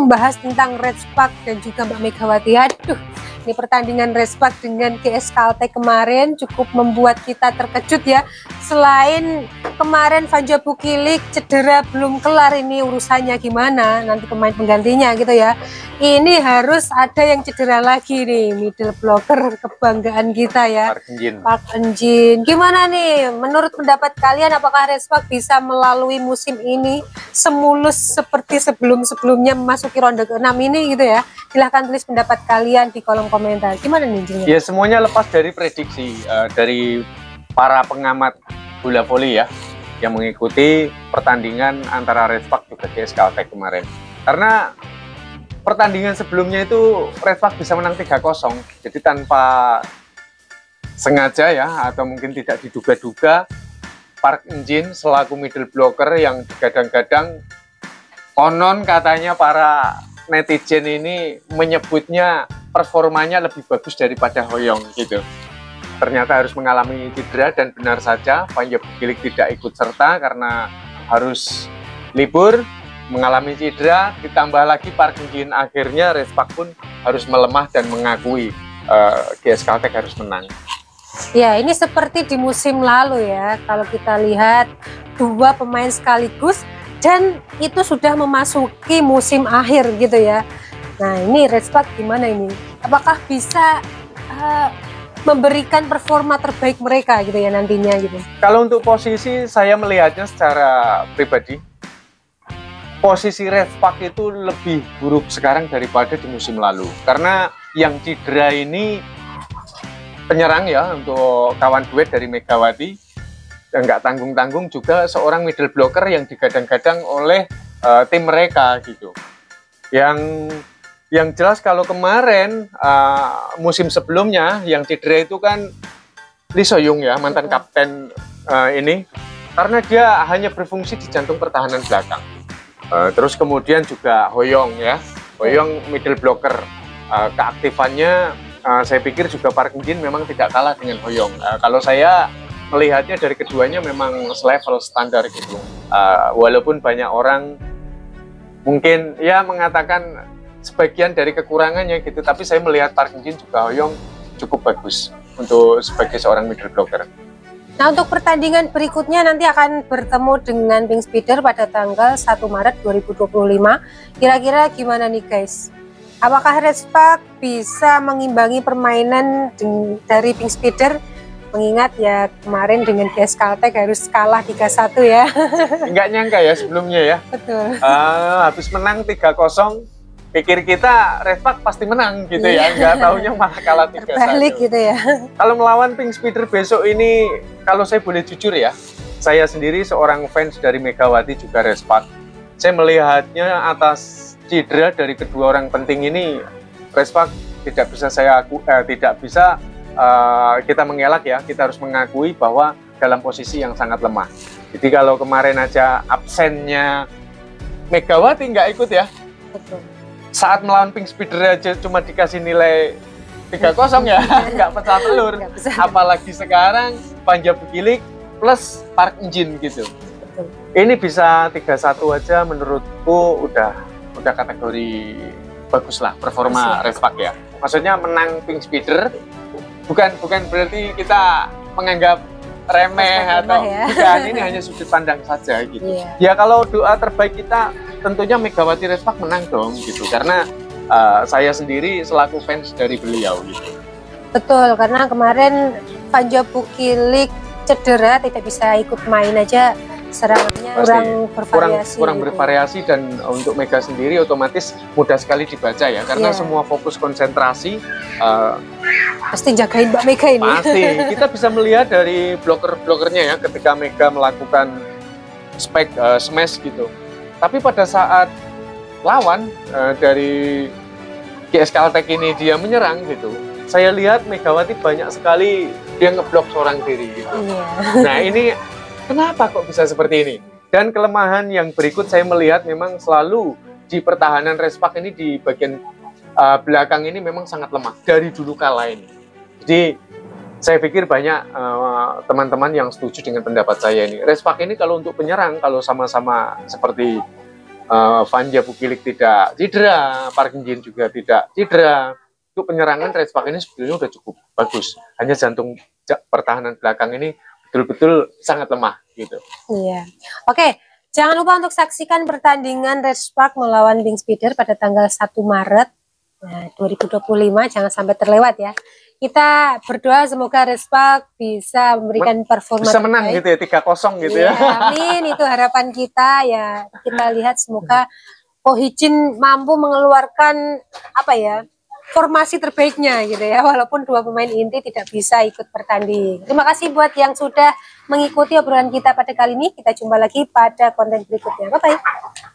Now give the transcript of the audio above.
membahas tentang Red Spark dan juga Mbak Megawati. Aduh, ini pertandingan Red Spark dengan GS Caltech kemarin cukup membuat kita terkejut ya. Selain kemarin Vanja Bukilik cedera belum kelar, ini urusannya gimana nanti pemain penggantinya gitu ya. Ini harus ada yang cedera lagi nih, middle blocker kebanggaan kita ya, Park Eun-jin. Gimana nih menurut pendapat kalian, apakah Red Spark bisa melalui musim ini semulus seperti sebelum-sebelumnya memasuki ronde ke-6 ini gitu ya? Silahkan tulis pendapat kalian di kolom komentar. Gimana nih Jin? Ya semuanya lepas dari prediksi dari para pengamat bola voli ya, yang mengikuti pertandingan antara Red Spark juga GS Caltech kemarin. Karena pertandingan sebelumnya itu Red Spark bisa menang 3-0, jadi tanpa sengaja ya, atau mungkin tidak diduga-duga, Park Eun-jin selaku middle blocker yang digadang-gadang, konon katanya para netizen ini menyebutnya performanya lebih bagus daripada Hoyong gitu. Ternyata harus mengalami cedera, dan benar saja Vanja Bukilik tidak ikut serta karena harus libur, mengalami cedera, ditambah lagi Park Eun-jin. Akhirnya Red Spark pun harus melemah dan mengakui GS Caltech harus menang. Ya, ini seperti di musim lalu ya, kalau kita lihat dua pemain sekaligus dan itu sudah memasuki musim akhir gitu ya. Nah, ini Red Spark gimana ini? Apakah bisa memberikan performa terbaik mereka gitu ya nantinya gitu? Kalau untuk posisi, saya melihatnya secara pribadi, posisi Red Spark itu lebih buruk sekarang daripada di musim lalu. Karena yang cedera ini penyerang ya, untuk kawan duet dari Megawati, dan nggak tanggung-tanggung juga seorang middle blocker yang digadang-gadang oleh tim mereka gitu. Yang jelas kalau kemarin musim sebelumnya yang cedera itu kan Lee So-young ya, mantan kapten ini, karena dia hanya berfungsi di jantung pertahanan belakang. Terus kemudian juga Hoyong ya, Hoyong middle blocker, keaktifannya saya pikir juga Park Eun-jin memang tidak kalah dengan Hoyong. Kalau saya melihatnya dari keduanya memang selevel standar gitu. Walaupun banyak orang mungkin ya mengatakan sebagian dari kekurangannya gitu, tapi saya melihat Park Eun-jin juga Hoyong cukup bagus untuk sebagai seorang middle blocker. Nah, untuk pertandingan berikutnya nanti akan bertemu dengan Pink Speeder pada tanggal 1 Maret 2025. Kira-kira gimana nih guys? Apakah Red Spark bisa mengimbangi permainan dari Pink Speeder? Mengingat ya kemarin dengan GS Caltech harus kalah 3-1 ya. Nggak nyangka ya sebelumnya ya. Betul. Habis menang 3-0, pikir kita Red Spark pasti menang gitu ya. Nggak taunya malah kalah 3-1. Terbalik gitu ya. Kalau melawan Pink Speeder besok ini, kalau saya boleh jujur ya, saya sendiri seorang fans dari Megawati juga Red Spark. Saya melihatnya atas cedera dari kedua orang penting ini, Red Spark tidak bisa kita mengelak ya, kita harus mengakui bahwa dalam posisi yang sangat lemah. Jadi kalau kemarin aja absennya Megawati nggak ikut ya, Betul. saat melawan Pink Speeder aja cuma dikasih nilai 3-0 ya, nggak pecah telur. Apalagi sekarang Vanja Bukilik plus Park Eun-jin gitu. Betul. Ini bisa 3-1 aja menurutku udah kategori bagus lah performa Red Spark ya. Maksudnya menang Pink Speeder bukan berarti kita menganggap remeh atau ya. bukan, ini hanya sudut pandang saja gitu. Ya kalau doa terbaik kita tentunya Megawati Red Spark menang dong gitu, karena saya sendiri selaku fans dari beliau gitu. Betul, karena kemarin Vanja Bukilik cedera tidak bisa ikut main aja, serangannya kurang bervariasi, dan untuk Mega sendiri otomatis mudah sekali dibaca ya, karena semua fokus konsentrasi pasti jagain Mbak Mega ini. Pasti kita bisa melihat dari bloker-blokernya ya, ketika Mega melakukan smash gitu, tapi pada saat lawan dari GS Caltech ini dia menyerang gitu, saya lihat Megawati banyak sekali dia ngeblok seorang diri gitu. Nah ini kenapa kok bisa seperti ini? Dan kelemahan yang berikut saya melihat memang selalu di pertahanan Red Spark ini, di bagian belakang ini memang sangat lemah dari dulu kala ini. Jadi saya pikir banyak teman-teman yang setuju dengan pendapat saya ini. Red Spark ini kalau untuk penyerang, kalau sama-sama seperti Vanja Bukilik tidak cedera, Park Jin juga tidak cedera, itu penyerangan Respak ini sebetulnya udah cukup bagus. Hanya jantung pertahanan belakang ini betul-betul sangat lemah gitu. Iya. Oke, jangan lupa untuk saksikan pertandingan Respak melawan Wings Speeder pada tanggal 1 Maret 2025. Jangan sampai terlewat ya. Kita berdoa semoga Respak bisa memberikan performa bisa menang terbaik. gitu ya, 3-0 gitu ya. Amin, itu harapan kita ya. Kita lihat semoga Ko Hee-jin mampu mengeluarkan apa ya, formasi terbaiknya gitu ya, walaupun dua pemain inti tidak bisa ikut bertanding. Terima kasih buat yang sudah mengikuti obrolan kita pada kali ini. Kita jumpa lagi pada konten berikutnya. Bye bye.